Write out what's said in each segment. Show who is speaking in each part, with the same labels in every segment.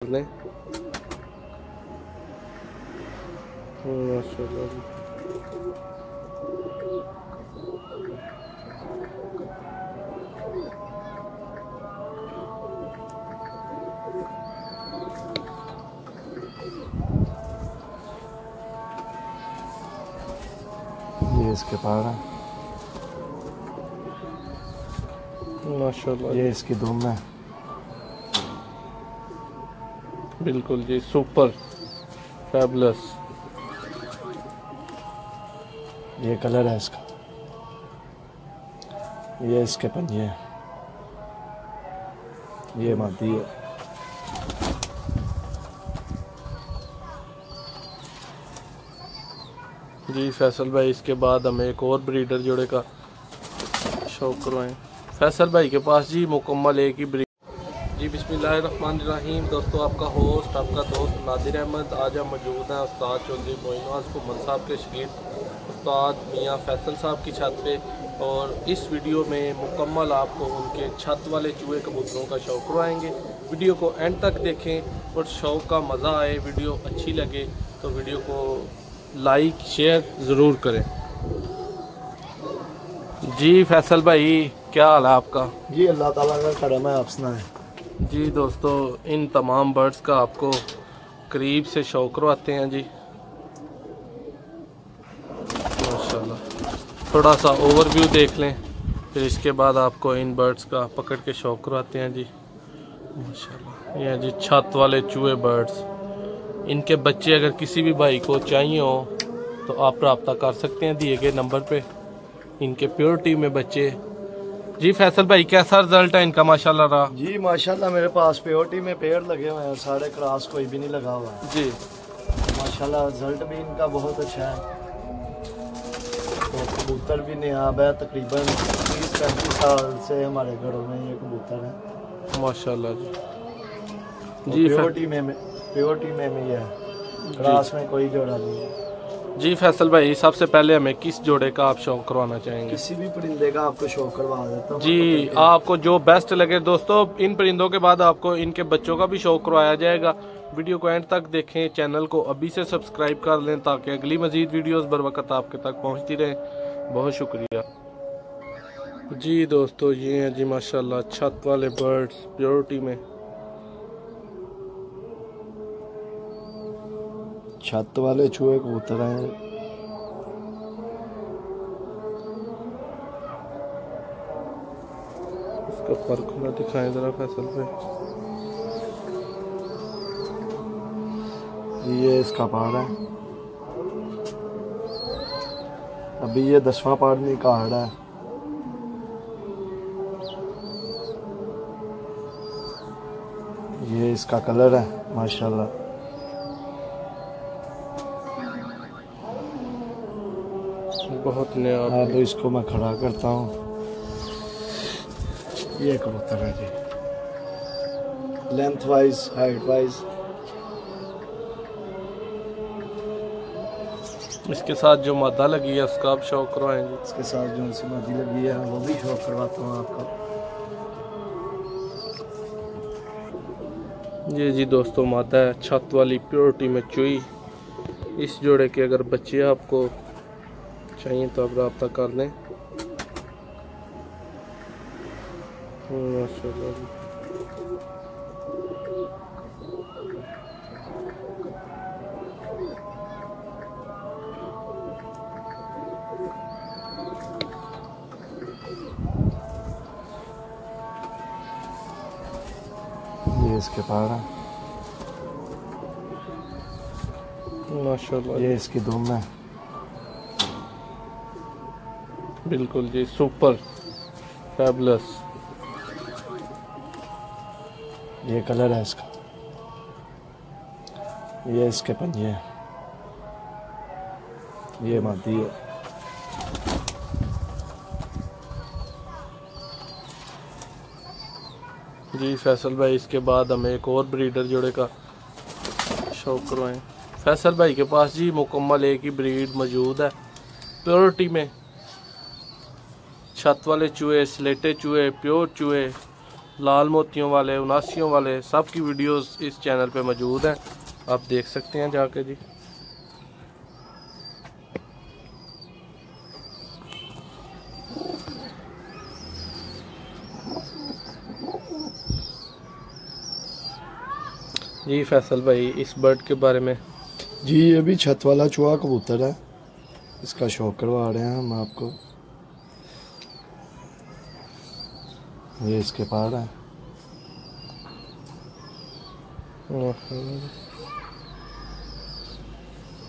Speaker 1: ने माशाल्लाह
Speaker 2: ये इसके पार है
Speaker 1: माशाल्लाह।
Speaker 2: ये इसकी दुम है।
Speaker 1: बिल्कुल जी, सुपर फैबुलस।
Speaker 2: ये कलर है इसका। ये इसके पंजे हैं। ये मादी है।
Speaker 1: जी फैसल भाई, इसके बाद हमें एक और ब्रीडर जोड़े का शौक करवाएं। फैसल भाई के पास जी मुकम्मल एक ही ब्रीड। जी बिस्मिल्लाहिर्रहमानिर्रहीम। दोस्तों, आपका होस्ट आपका दोस्त नादिर अहमद। आज हम मौजूद हैं उस्ताद चौधरी मोइनुल कुमर साहब के शरीफ उस्ताद मियाँ फैसल साहब की छत पे, और इस वीडियो में मुकम्मल आपको उनके छत वाले चूहे कबूतरों का शौक करवाएंगे। वीडियो को एंड तक देखें और शौक का मज़ा आए, वीडियो अच्छी लगे तो वीडियो को लाइक शेयर ज़रूर करें। जी फैसल भाई, क्या हाल है आपका?
Speaker 2: जी अल्लाह ताला का करम है, आप सुनाएं।
Speaker 1: जी दोस्तों, इन तमाम बर्ड्स का आपको करीब से शौक करवाते हैं जी माशाल्लाह। थोड़ा सा ओवरव्यू देख लें, फिर इसके बाद आपको इन बर्ड्स का पकड़ के शौक करवाते हैं जी माशाल्लाह। ये हैं जी छत वाले चूहे बर्ड्स। इनके बच्चे अगर किसी भी भाई को चाहिए हो तो आप रब्ता कर सकते हैं दिए गए नंबर पे। इनके प्योरिटी में बच्चे। जी फैसल भाई, कैसा रिजल्ट है इनका माशाल्लाह रहा?
Speaker 2: जी माशाल्लाह, मेरे पास प्योरिटी में पेड़ लगे हुए हैं, सारे क्रॉस कोई भी नहीं लगा हुआ है।
Speaker 1: जी
Speaker 2: माशाल्लाह रिजल्ट भी इनका बहुत अच्छा है। तो कबूतर भी नियाब है, तकरीबन 30-35 साल से हमारे घरों में ये कबूतर है
Speaker 1: माशाल्लाह जी।
Speaker 2: तो
Speaker 1: जी
Speaker 2: प्योरिटी में भी है, क्रॉस में कोई जोड़ा नहीं है।
Speaker 1: जी फैसल भाई, सबसे पहले हमें किस जोड़े का आप शौक करवाना चाहेंगे?
Speaker 2: किसी भी परिंदे का आपको शौक करवा देता हूँ
Speaker 1: जी, आपको जो बेस्ट लगे। दोस्तों, इन परिंदों के बाद आपको इनके बच्चों का भी शौक करवाया जाएगा। वीडियो को एंड तक देखें, चैनल को अभी से सब्सक्राइब कर लें ताकि अगली मजीद वीडियोस बर वक्त आपके तक पहुंचती रहे। बहुत शुक्रिया जी। दोस्तों, ये हैं जी माशाल्लाह छत वाले बर्ड्स प्योरिटी में।
Speaker 2: छत वाले चूहे कबूतर हैं।
Speaker 1: इसका फर्क ना दिखाएं जरा फैसल भाई।
Speaker 2: ये इसका पार है। अभी ये 10वां पार नहीं कार्ड है। ये इसका कलर है माशाल्लाह।
Speaker 1: बहुत नया।
Speaker 2: अब इसको मैं खड़ा करता हूँ। ये कबूतर है जी, लेंथ वाइज हाइट वाइज।
Speaker 1: इसके साथ जो मादा लगी है उसका आप शौक करवाएंगे?
Speaker 2: इसके साथ जो सी मादी लगी है वो भी शौक करवाता हूँ आपका।
Speaker 1: जी दोस्तों, मादा है छत वाली प्योरिटी में चुई। इस जोड़े के अगर बच्चे आपको चाहिए तो आप रब्ता कर लें माशाल्लाह।
Speaker 2: ये इसके पार है
Speaker 1: माशाल्लाह।
Speaker 2: ये इसकी दुम है।
Speaker 1: बिल्कुल जी, सुपर फैबुलस।
Speaker 2: ये कलर है इसका। ये इसके पंजे हैं। ये मादी है।
Speaker 1: जी फैसल भाई, इसके बाद हमें एक और ब्रीडर जोड़े का शौक करवाएं। फैसल भाई के पास जी मुकम्मल एक ही ब्रीड मौजूद है प्योरिटी में। छत वाले चूहे, स्लेटे चूहे, प्योर चूहे, लाल मोतियों वाले, उनासियों वाले, सब की वीडियोस इस चैनल पे मौजूद हैं, आप देख सकते हैं जाके जी। जी फैसल भाई, इस बर्ड के बारे में।
Speaker 2: जी ये भी छत वाला चूहा कबूतर है, इसका शौक करवा रहे हैं हम आपको। ये इसके पार है।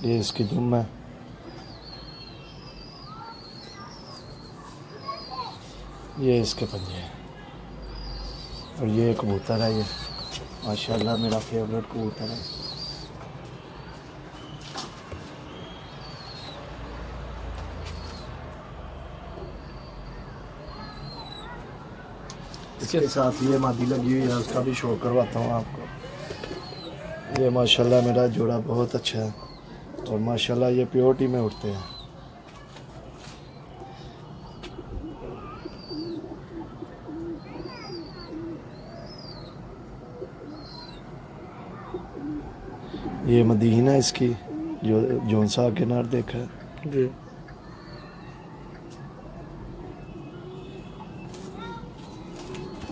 Speaker 2: ये इसकी दुम है। ये इसके पंजे हैं। और ये कबूतर है, ये माशाल्लाह मेरा फेवरेट कबूतर है। इसके साथ ये मादी लगी हुई है, उसका भी शो करवाता हूँ आपको। ये माशाल्लाह मेरा जोड़ा बहुत अच्छा है और माशाल्लाह ये प्योरिटी में उठते हैं। ये मदीन है इसकी, जो जोनसा किनार देखा है
Speaker 1: जी।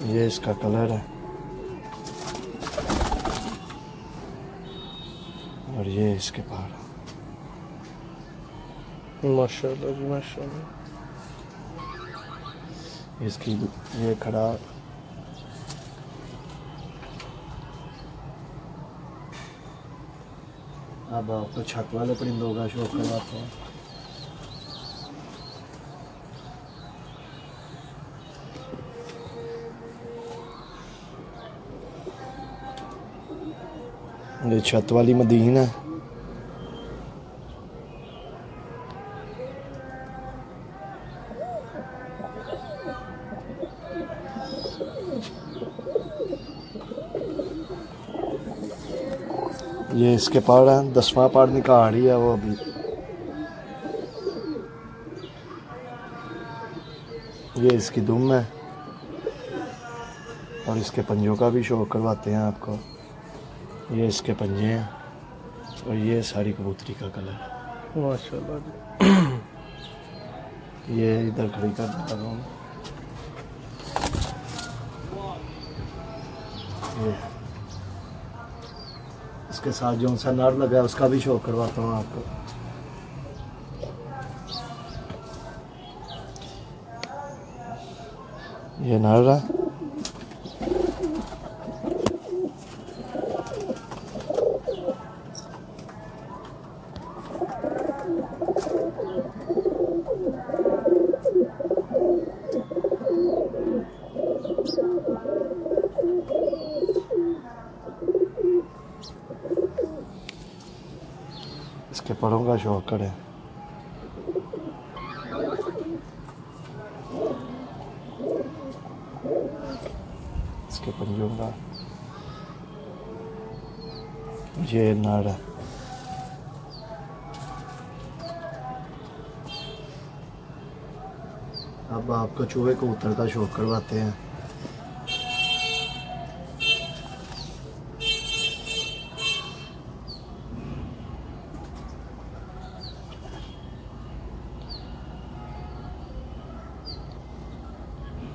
Speaker 2: ये इसका कलर है और ये इसके पार
Speaker 1: माशाल्लाह जी माशाल्लाह।
Speaker 2: इसकी ये खड़ा। अब आपको छत वाले परिंदों का शौक करवाते हैं। ये छत वाली मदीन है। ये इसके पार है, 10वां पार निकाल रही है वो अभी। ये इसकी दुम है और इसके पंजों का भी शौक करवाते हैं आपको। ये इसके पंजे हैं और ये सारी कबूतरी का कलर
Speaker 1: माशाल्लाह जी।
Speaker 2: ये इधर खड़ी कर देता हूँ। ये इसके साथ जो सा नर लगा है उसका भी शौक करवाता हूँ आपको। ये नर है। इसके परों का शौक है। इसके पंजों का। ये नर है। अब आपको चूहे कबूतर का शौक करवाते हैं।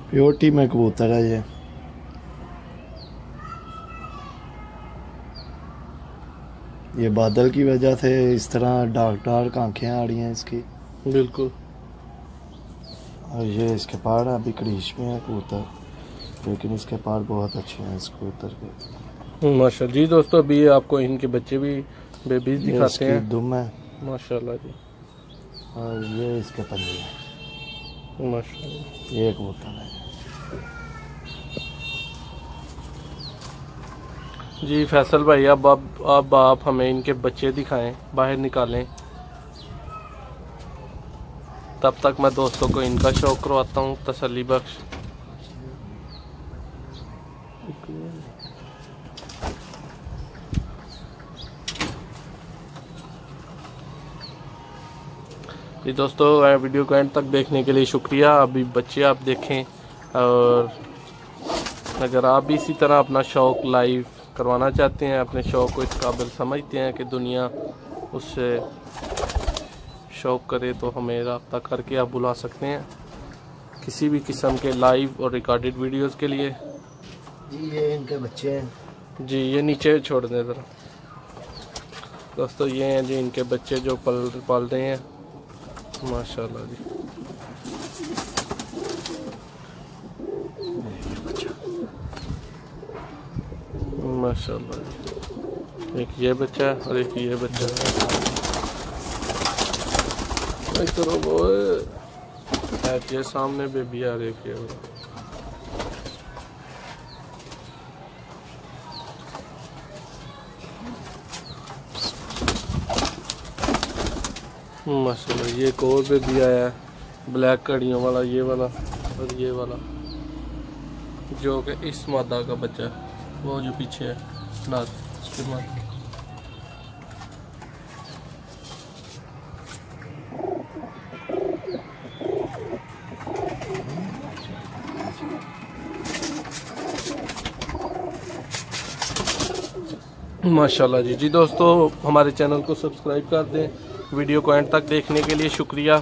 Speaker 2: प्योरिटी में कबूतर है ये। ये बादल की वजह से इस तरह डार्क डार्क आंखें आ रही हैं इसकी।
Speaker 1: बिल्कुल।
Speaker 2: और ये इसके पार अभी क्रीज में है कबूतर, लेकिन इसके पार बहुत अच्छे हैं इस कबूतर के
Speaker 1: माशाल्लाह जी। दोस्तों अभी आपको इनके बच्चे भी बेबीज दिखाते हैं।
Speaker 2: दुम है
Speaker 1: माशाल्लाह जी।
Speaker 2: और ये इसके पंजे हैं
Speaker 1: माशाल्लाह।
Speaker 2: ये कबूतर है
Speaker 1: जी फैसल भाई, अब आप हमें इनके बच्चे दिखाएं, बाहर निकालें, तब तक मैं दोस्तों को इनका शौक करवाता हूँ तसल्ली बख्श। जी दोस्तों, वीडियो को एंड तक देखने के लिए शुक्रिया। अभी बच्चे आप देखें और अगर आप भी इसी तरह अपना शौक़ लाइव करवाना चाहते हैं, अपने शौक़ को इस काबिल समझते हैं कि दुनिया उससे शौक़ करे, तो हमें रब्ता करके आप बुला सकते हैं किसी भी किस्म के लाइव और रिकॉर्डेड वीडियोस के लिए।
Speaker 2: जी ये इनके बच्चे हैं
Speaker 1: जी, ये नीचे छोड़ दें ज़रा दोस्तों। ये हैं जी इनके बच्चे जो पाल रहे हैं, माशाल्लाह जी। माशाल्लाह जी, एक ये बच्चा है और एक ये बच्चा है। ये सामने बेबी आ रही है। माशाल्लाह, ये एक और बेबी आया है, ब्लैक कड़ियों वाला, ये वाला और ये वाला, जो कि इस मादा का बच्चा है, वो जो पीछे है नाक उसके मादा। माशाल्लाह जी। जी दोस्तों, हमारे चैनल को सब्सक्राइब कर दें। वीडियो को एंड तक देखने के लिए शुक्रिया।